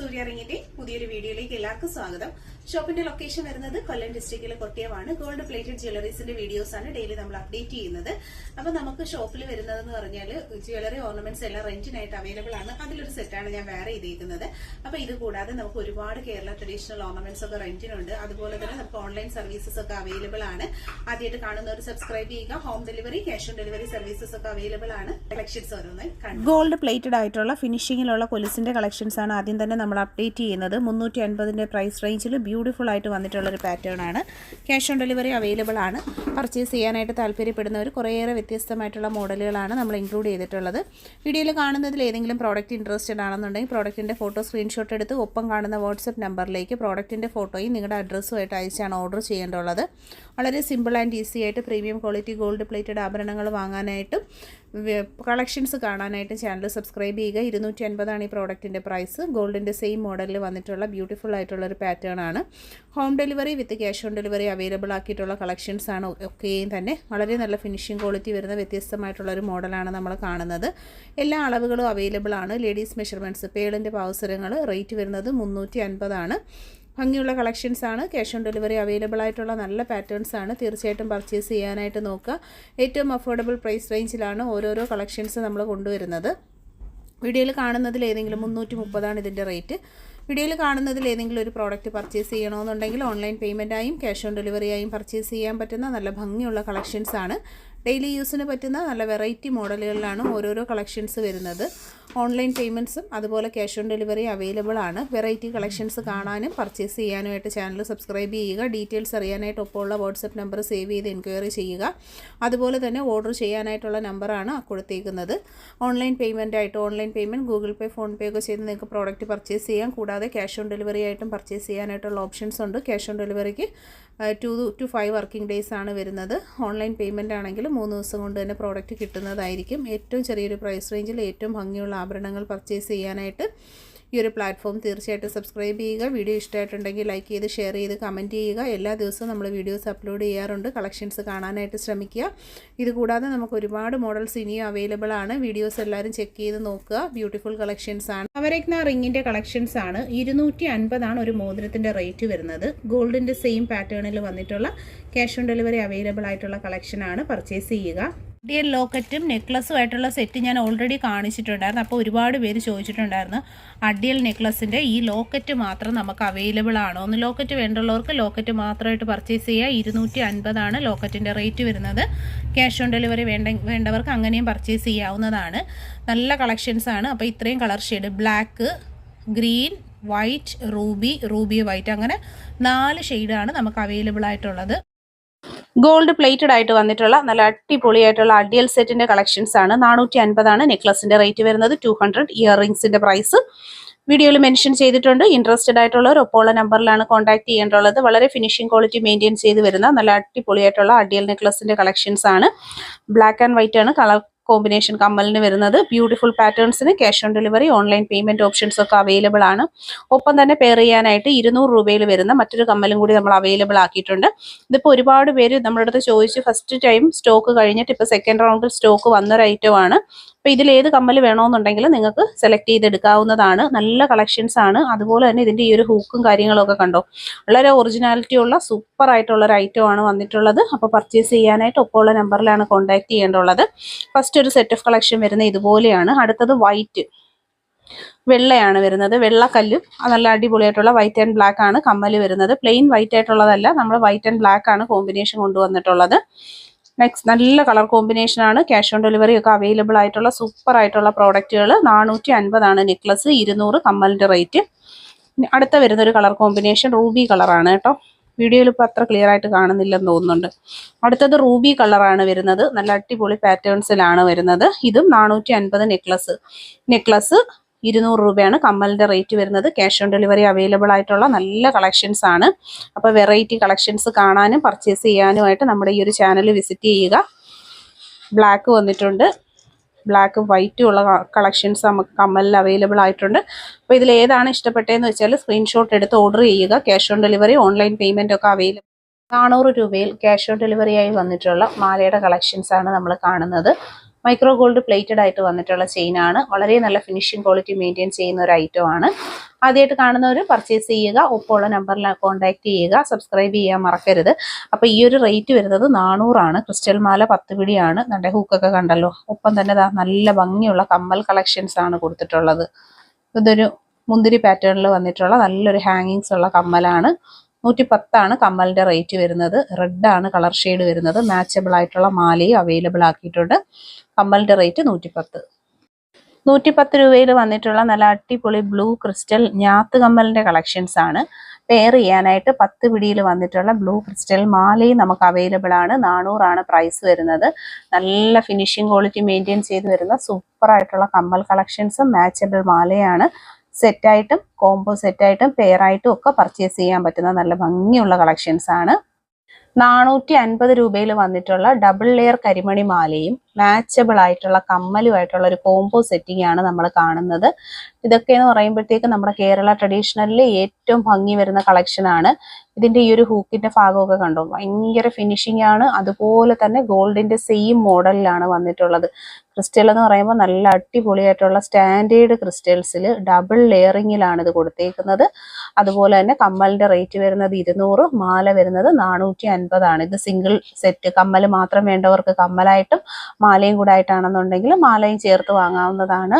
സൂര്യ റിങ്ങിന്റെ പുതിയൊരു വീഡിയോയിലേക്ക് എല്ലാവർക്കും സ്വാഗതം. ഷോപ്പിന്റെ ലൊക്കേഷൻ വരുന്നത് കൊല്ലം ഡിസ്ട്രിക്റ്റിലെ കൊട്ടിയമാണ്. ഗോൾഡ് പ്ലേറ്റഡ് ജ്വല്ലറീസിന്റെ വീഡിയോസ് ആണ് ഡെയിലി നമ്മൾ അപ്ഡേറ്റ് ചെയ്യുന്നത്. അപ്പൊ നമുക്ക് ഷോപ്പിൽ വരുന്നതെന്ന് പറഞ്ഞാൽ ജ്വല്ലറി ഓർണമെന്റ്സ് എല്ലാം റെന്റിനായിട്ട് അവൈലബിൾ ആണ്. അതിലൊരു സെറ്റാണ് ഞാൻ വേറെ ചെയ്തേക്കുന്നത്. അപ്പൊ ഇത് കൂടാതെ നമുക്ക് ഒരുപാട് കേരള ട്രഡീഷണൽ ഓർണമെന്റ്സ് ഒക്കെ റെന്റിനുണ്ട്. അതുപോലെ തന്നെ നമുക്ക് ഓൺലൈൻ സർവീസസ് ഒക്കെ അവൈലബിൾ ആണ്. ആദ്യമായിട്ട് കാണുന്നവർ സബ്സ്ക്രൈബ് ചെയ്യുക. Home delivery, cash on delivery services ഒക്കെ അവൈലബിൾ ആണ്. കളക്ഷൻസ് ഓരോന്ന് ഗോൾഡ് പ്ലേറ്റഡ് ആയിട്ടുള്ള ഫിനിഷിംഗിലുള്ള കൊലുസിന്റെ കളക്ഷൻസ് ആണ് ആദ്യം തന്നെ നമ്മൾ അപ്ഡേറ്റ് ചെയ്യുന്നത്. 350 പ്രൈസ് റേഞ്ചിൽ ബ്യൂട്ടിഫുൾ ആയിട്ട് വന്നിട്ടുള്ള ഒരു പാറ്റേൺ ആണ്. ക്യാഷ് ഓൺ ഡെലിവറി അവൈലബിൾ ആണ്. പർച്ചേസ് ചെയ്യാനായിട്ട് താല്പര്യപ്പെടുന്നവർ കുറേയേറെ വ്യത്യസ്തമായിട്ടുള്ള മോഡലുകളാണ് നമ്മൾ ഇൻക്ലൂഡ് ചെയ്തിട്ടുള്ളത്. വീഡിയോയിൽ കാണുന്നതിൽ ഏതെങ്കിലും പ്രോഡക്റ്റ് ഇൻട്രസ്റ്റഡ് ആണെന്നുണ്ടെങ്കിൽ പ്രോഡക്റ്റിൻ്റെ ഫോട്ടോ സ്ക്രീൻഷോട്ട് എടുത്ത് ഒപ്പം കാണുന്ന വാട്സപ്പ് നമ്പറിലേക്ക് പ്രോഡക്റ്റിൻ്റെ ഫോട്ടോയും നിങ്ങളുടെ അഡ്രസ്സുമായിട്ട് അയച്ചാണ് ഓർഡർ ചെയ്യേണ്ടതുള്ളത്. വളരെ സിമ്പിൾ ആൻഡ് ഈസി ആയിട്ട് പ്രീമിയം ക്വാളിറ്റി ഗോൾഡ് പ്ലേറ്റഡ് ആഭരണങ്ങൾ വാങ്ങാനായിട്ടും കളക്ഷൻസ് കാണാനായിട്ട് ചാനൽ സബ്സ്ക്രൈബ് ചെയ്യുക. 250 ഈ പ്രോഡക്റ്റിൻ്റെ പ്രൈസ്. ഗോൾഡിൻ്റെ സെയിം മോഡലിൽ വന്നിട്ടുള്ള ബ്യൂട്ടിഫുൾ ആയിട്ടുള്ളൊരു പാറ്റേൺ ആണ്. Home delivery with cash on delivery available ആക്കിയിട്ടുള്ള കളക്ഷൻസ് ആണ്. ഒക്കെയും തന്നെ വളരെ നല്ല ഫിനിഷിംഗ് ക്വാളിറ്റി വരുന്ന വ്യത്യസ്തമായിട്ടുള്ളൊരു മോഡലാണ് നമ്മൾ കാണുന്നത്. എല്ലാ അളവുകളും അവൈലബിൾ ആണ്. ലേഡീസ് മെഷർമെൻറ്റ്സ്, പേളിൻ്റെ പാവസരങ്ങൾ റേറ്റ് വരുന്നത് 350 ആണ്. ഭംഗിയുള്ള കളക്ഷൻസ് ആണ്. ക്യാഷ് ഓൺ ഡെലിവറി അവൈലബിൾ ആയിട്ടുള്ള നല്ല പാറ്റേൺസ് ആണ്. തീർച്ചയായിട്ടും പർച്ചേസ് ചെയ്യാനായിട്ട് നോക്കുക. ഏറ്റവും അഫോർഡബിൾ പ്രൈസ് റേഞ്ചിലാണ് ഓരോരോ കളക്ഷൻസ് നമ്മൾ കൊണ്ടുവരുന്നത്. വീഡിയോയിൽ കാണുന്നതിൽ ഏതെങ്കിലും 330 ഇതിൻ്റെ റേറ്റ്. വീഡിയോയിൽ കാണുന്നതിൽ ഏതെങ്കിലും ഒരു പ്രോഡക്റ്റ് പർച്ചേസ് ചെയ്യണമെന്നുണ്ടെങ്കിൽ ഓൺലൈൻ പേയ്മെൻറ്റായും ക്യാഷ് ഓൺ ഡെലിവറിയായും പർച്ചേസ് ചെയ്യാൻ പറ്റുന്ന നല്ല ഭംഗിയുള്ള കളക്ഷൻസ് ആണ്. ഡെയിലി യൂസിന് പറ്റുന്ന നല്ല വെറൈറ്റി മോഡലുകളിലാണ് ഓരോരോ കളക്ഷൻസ് വരുന്നത്. ഓൺലൈൻ പേയ്മെൻറ്റ്സും അതുപോലെ ക്യാഷ് ഓൺ ഡെലിവറി അവൈലബിൾ ആണ്. വെറൈറ്റി കളക്ഷൻസ് കാണാനും പർച്ചേസ് ചെയ്യാനുമായിട്ട് ചാനൽ സബ്സ്ക്രൈബ് ചെയ്യുക. ഡീറ്റെയിൽസ് അറിയാനായിട്ട് ഒപ്പമുള്ള വാട്സപ്പ് നമ്പർ സേവ് ചെയ്ത് എൻക്വയറി ചെയ്യുക. അതുപോലെ തന്നെ ഓർഡർ ചെയ്യാനായിട്ടുള്ള നമ്പറാണ് കൊടുത്തേക്കുന്നത്. ഓൺലൈൻ പേയ്മെൻറ്റ് ഗൂഗിൾ പേ, ഫോൺ പേ ഒക്കെ ചെയ്ത് നിങ്ങൾക്ക് പ്രോഡക്റ്റ് പർച്ചേസ് ചെയ്യാം. കൂടാതെ ക്യാഷ് ഓൺ ഡെലിവറി ആയിട്ടും പർച്ചേസ് ചെയ്യാനായിട്ടുള്ള ഓപ്ഷൻസ് ഉണ്ട്. ക്യാഷ് ഓൺ ഡെലിവറിക്ക് 2 to 5 വർക്കിംഗ് ഡേയ്സ് ആണ് വരുന്നത്. ഓൺലൈൻ പേയ്മെൻറ്റ് ആണെങ്കിൽ 3 ദിവസം കൊണ്ട് തന്നെ പ്രോഡക്റ്റ് കിട്ടുന്നതായിരിക്കും. ഏറ്റവും ചെറിയൊരു പ്രൈസ് റേഞ്ചിൽ ഏറ്റവും ഭംഗിയുള്ള ആഭരണങ്ങൾ പർച്ചേസ് ചെയ്യാനായിട്ട് ഈ ഒരു പ്ലാറ്റ്ഫോം തീർച്ചയായിട്ടും സബ്സ്ക്രൈബ് ചെയ്യുക. വീഡിയോ ഇഷ്ടമായിട്ടുണ്ടെങ്കിൽ ലൈക്ക് ചെയ്ത് ഷെയർ ചെയ്ത് കമൻറ്റ് ചെയ്യുക. എല്ലാ ദിവസവും നമ്മൾ വീഡിയോസ് അപ്ലോഡ് ചെയ്യാറുണ്ട്. കളക്ഷൻസ് കാണാനായിട്ട് ശ്രമിക്കുക. ഇതുകൂടാതെ നമുക്ക് ഒരുപാട് മോഡൽസ് ഇനിയും അവൈലബിൾ ആണ്. വീഡിയോസ് എല്ലാവരും ചെക്ക് ചെയ്ത് നോക്കുക. ബ്യൂട്ടിഫുൾ കളക്ഷൻസ് ആണ്. നവരത്ന റിങ്ങിൻ്റെ കളക്ഷൻസ് ആണ്. 250 ആണ് ഒരു മോതിരത്തിൻ്റെ റേറ്റ് വരുന്നത്. ഗോൾഡിൻ്റെ സെയിം പാറ്റേണിൽ വന്നിട്ടുള്ള ക്യാഷ് ഓൺ ഡെലിവറി അവൈലബിൾ ആയിട്ടുള്ള കളക്ഷനാണ്. പർച്ചേസ് ചെയ്യുക. അഡിയൽ ലോക്കറ്റും നെക്ലസും ആയിട്ടുള്ള സെറ്റ് ഞാൻ ഓൾറെഡി കാണിച്ചിട്ടുണ്ടായിരുന്നു. അപ്പോൾ ഒരുപാട് പേര് ചോദിച്ചിട്ടുണ്ടായിരുന്നു അഡിയൽ നെക്ലസിൻ്റെ ഈ ലോക്കറ്റ് മാത്രം നമുക്ക് അവൈലബിൾ ആണോ എന്ന്. ലോക്കറ്റ് വേണ്ടുള്ളവർക്ക് ലോക്കറ്റ് മാത്രമായിട്ട് പർച്ചേസ് ചെയ്യുക. 250 ആണ് ലോക്കറ്റിൻ്റെ റേറ്റ് വരുന്നത്. ക്യാഷ് ഓൺ ഡെലിവറി വേണ്ടവർക്ക് അങ്ങനെയും പർച്ചേസ് ചെയ്യാവുന്നതാണ്. നല്ല കളക്ഷൻസ് ആണ്. അപ്പോൾ ഇത്രയും colour shade black, green, white, Ruby white, അങ്ങനെ 4 ഷെയ്ഡാണ് നമുക്ക് അവൈലബിൾ ആയിട്ടുള്ളത്. ഗോൾഡ് പ്ലേറ്റഡ് ആയിട്ട് വന്നിട്ടുള്ള നല്ല അടിപൊളിയായിട്ടുള്ള അഡിയൽ സെറ്റിന്റെ കളക്ഷൻസ് ആണ്. 450 ആണ് നെക്ലസിന്റെ റേറ്റ് വരുന്നത്. 200 ഇയർ റിംഗ്സിന്റെ പ്രൈസ് വീഡിയോയിൽ മെൻഷൻ ചെയ്തിട്ടുണ്ട്. ഇൻട്രസ്റ്റഡ് ആയിട്ടുള്ളവർ ഒപ്പമുള്ള നമ്പറിലാണ് കോൺടാക്ട് ചെയ്യേണ്ടതുള്ളത്. വളരെ ഫിനിഷിംഗ് ക്വാളിറ്റി മെയിൻറ്റെയിൻ ചെയ്ത് വരുന്ന നല്ല അടിപൊളിയായിട്ടുള്ള അഡിയൽ നെക്ലസിന്റെ കളക്ഷൻസ് ആണ്. ബ്ലാക്ക് ആൻഡ് വൈറ്റ് ആണ് കളർ കോമ്പിനേഷൻ കമ്മലിന് വരുന്നത്. ബ്യൂട്ടിഫുൾ പാറ്റേൺസിന് cash on delivery, online payment options ഒക്കെ അവൈലബിൾ ആണ്. ഒപ്പം തന്നെ പെയർ ചെയ്യാനായിട്ട് 200 രൂപയിൽ വരുന്ന മറ്റൊരു കമ്മലും കൂടി നമ്മൾ അവൈലബിൾ ആക്കിയിട്ടുണ്ട്. ഇതിപ്പോൾ ഒരുപാട് പേര് നമ്മുടെ അടുത്ത് ചോദിച്ച് ഫസ്റ്റ് ടൈം സ്റ്റോക്ക് കഴിഞ്ഞിട്ട് ഇപ്പോൾ സെക്കൻഡ് റൗണ്ടിൽ സ്റ്റോക്ക് വന്നൊരു ഐറ്റം ആണ്. അപ്പോൾ ഇതിലേത് കമ്മൽ വേണമെന്നുണ്ടെങ്കിൽ നിങ്ങൾക്ക് സെലക്ട് ചെയ്തെടുക്കാവുന്നതാണ്. നല്ല കളക്ഷൻസ് ആണ്. അതുപോലെ തന്നെ ഇതിൻ്റെ ഈ ഒരു ഹൂക്കും കാര്യങ്ങളൊക്കെ കണ്ടോ, വളരെ ഒറിജിനാലിറ്റി ഉള്ള സൂപ്പർ ആയിട്ടുള്ള ഒരു ഐറ്റം ആണ് വന്നിട്ടുള്ളത്. അപ്പോൾ പർച്ചേസ് ചെയ്യാനായിട്ട് ഒപ്പമുള്ള നമ്പറിലാണ് കോൺടാക്ട് ചെയ്യേണ്ടതുള്ളത്. ഫസ്റ്റ് ഒരു സെറ്റ് ഓഫ് കളക്ഷൻ വരുന്നത് ഇതുപോലെയാണ്. അടുത്തത് വൈറ്റ്, വെള്ളയാണ് വരുന്നത്. വെള്ളക്കല്ലും നല്ല അടിപൊളിയായിട്ടുള്ള വൈറ്റ് ആൻഡ് ബ്ലാക്ക് ആണ് കമ്മൽ വരുന്നത്. പ്ലെയിൻ വൈറ്റ് ആയിട്ടുള്ളതല്ല, നമ്മൾ വൈറ്റ് ആൻഡ് ബ്ലാക്ക് ആണ് കോമ്പിനേഷൻ കൊണ്ടുവന്നിട്ടുള്ളത്. നെക്സ്റ്റ് നല്ല കളർ കോമ്പിനേഷൻ ആണ്. ക്യാഷ് ഓൺ ഡെലിവറി ഒക്കെ അവൈലബിൾ ആയിട്ടുള്ള സൂപ്പർ ആയിട്ടുള്ള പ്രോഡക്റ്റുകൾ. 450 ആണ് നെക്ലസ്, 200 കമ്മലിൻ്റെ റേറ്റ്. അടുത്ത വരുന്നൊരു കളർ കോമ്പിനേഷൻ റൂബി കളറാണ് കേട്ടോ. വീഡിയോയിൽ ഇപ്പോൾ അത്ര ക്ലിയർ ആയിട്ട് കാണുന്നില്ലെന്ന് തോന്നുന്നുണ്ട്. അടുത്തത് റൂബി കളറാണ് വരുന്നത്. നല്ല അടിപൊളി പാറ്റേൺസിലാണ് വരുന്നത്. ഇതും 450 നെക്ലസ് 200 രൂപയാണ് കമ്മലിൻ്റെ റേറ്റ് വരുന്നത്. ക്യാഷ് ഓൺ ഡെലിവറി അവൈലബിൾ ആയിട്ടുള്ള നല്ല കളക്ഷൻസ് ആണ്. അപ്പോൾ വെറൈറ്റി കളക്ഷൻസ് കാണാനും പർച്ചേസ് ചെയ്യാനുമായിട്ട് നമ്മുടെ ഈ ഒരു ചാനൽ വിസിറ്റ് ചെയ്യുക. ബ്ലാക്ക് വന്നിട്ടുണ്ട്. ബ്ലാക്കും വൈറ്റും ഉള്ള കളക്ഷൻസ് നമുക്ക് കമ്മലിൽ അവൈലബിൾ ആയിട്ടുണ്ട്. അപ്പോൾ ഇതിൽ ഏതാണ് ഇഷ്ടപ്പെട്ടതെന്ന് വെച്ചാൽ സ്ക്രീൻഷോട്ട് എടുത്ത് ഓർഡർ ചെയ്യുക. Cash on delivery, online payment ഒക്കെ അവൈലബിൾ. 400 രൂപയിൽ ക്യാഷ് ഓൺ ഡെലിവറിയായി വന്നിട്ടുള്ള മാലയുടെ കളക്ഷൻസ് ആണ് നമ്മൾ കാണുന്നത്. മൈക്രോ ഗോൾഡ് പ്ലേറ്റഡ് ആയിട്ട് വന്നിട്ടുള്ള ചെയിനാണ്. വളരെ നല്ല ഫിനിഷിംഗ് ക്വാളിറ്റി മെയിൻറ്റെയിൻ ചെയ്യുന്ന ഒരു ഐറ്റം ആണ്. ആദ്യമായിട്ട് കാണുന്നവർ പർച്ചേസ് ചെയ്യുക, ഒപ്പമുള്ള നമ്പറിൽ കോൺടാക്ട് ചെയ്യുക, സബ്സ്ക്രൈബ് ചെയ്യാൻ മറക്കരുത്. അപ്പോൾ ഈ ഒരു റേറ്റ് വരുന്നത് 400 ക്രിസ്റ്റൽ മാല 10 പിടിയാണ്. നമ്മുടെ ഹൂക്കൊക്കെ കണ്ടല്ലോ. ഒപ്പം തന്നെ നല്ല ഭംഗിയുള്ള കമ്മൽ കളക്ഷൻസ് ആണ് കൊടുത്തിട്ടുള്ളത്. ഇതൊരു മുന്തിരി പാറ്റേണിൽ വന്നിട്ടുള്ള നല്ലൊരു ഹാങ്ങിങ്സ് ഉള്ള കമ്മലാണ്. 110 കമ്മലിന്റെ റേറ്റ് വരുന്നത്. റെഡ് ആണ് കളർ ഷെയ്ഡ് വരുന്നത്. മാച്ചബിൾ ആയിട്ടുള്ള മാലയും അവൈലബിൾ ആക്കിയിട്ടുണ്ട്. കമ്മലിന്റെ റേറ്റ് 110. 110 രൂപയിൽ വന്നിട്ടുള്ള നല്ല അടിപൊളി ബ്ലൂ ക്രിസ്റ്റൽ ഞാത്ത് കമ്മലിന്റെ കളക്ഷൻസ് ആണ്. പെയർ ചെയ്യാനായിട്ട് 10 പിടിയിൽ വന്നിട്ടുള്ള ബ്ലൂ ക്രിസ്റ്റൽ മാലയും നമുക്ക് അവൈലബിൾ ആണ്. 400 പ്രൈസ് വരുന്നത്. നല്ല ഫിനിഷിംഗ് ക്വാളിറ്റി മെയിൻറ്റെയിൻ ചെയ്ത് വരുന്ന സൂപ്പർ ആയിട്ടുള്ള കമ്മൽ കളക്ഷൻസും മാച്ചബിൾ മാലയാണ്. സെറ്റായിട്ടും കോംബോ സെറ്റായിട്ടും പെയർ ആയിട്ടും ഒക്കെ പർച്ചേസ് ചെയ്യാൻ പറ്റുന്ന നല്ല ഭംഗിയുള്ള കളക്ഷൻസ് ആണ്. 450 രൂപയിൽ വന്നിട്ടുള്ള ഡബിൾ ലെയർ കരിമണി മാലയും മാച്ചബിൾ ആയിട്ടുള്ള കമ്മലുമായിട്ടുള്ള ഒരു കോംബോ സെറ്റിംഗ് ആണ് നമ്മൾ കാണുന്നത്. ഇതൊക്കെ എന്ന് പറയുമ്പോഴത്തേക്ക് നമ്മുടെ കേരള ട്രഡീഷണലിൽ ഏറ്റവും ഭംഗി വരുന്ന കളക്ഷൻ ആണ്. ഇതിന്റെ ഈ ഒരു ഹൂക്കിന്റെ ഭാഗമൊക്കെ കണ്ടോ, ഭയങ്കര ഫിനിഷിംഗ് ആണ്. അതുപോലെ തന്നെ ഗോൾഡിന്റെ സെയിം മോഡലിലാണ് വന്നിട്ടുള്ളത്. ക്രിസ്റ്റൽ എന്ന് പറയുമ്പോൾ നല്ല അടിപൊളിയായിട്ടുള്ള സ്റ്റാൻഡേർഡ് ക്രിസ്റ്റൽസിൽ ഡബിൾ ലെയറിങ്ങിലാണ് ഇത് കൊടുത്തേക്കുന്നത്. അതുപോലെ തന്നെ കമ്മലിന്റെ റേറ്റ് വരുന്നത് 200, മാല വരുന്നത് 450 ഇത് സിംഗിൾ സെറ്റ്. കമ്മൽ മാത്രം വേണ്ടവർക്ക് കമ്മലായിട്ടും മാലയും കൂടെ ആയിട്ടാണെന്നുണ്ടെങ്കിൽ മാലയും ചേർത്ത് വാങ്ങാവുന്നതാണ്.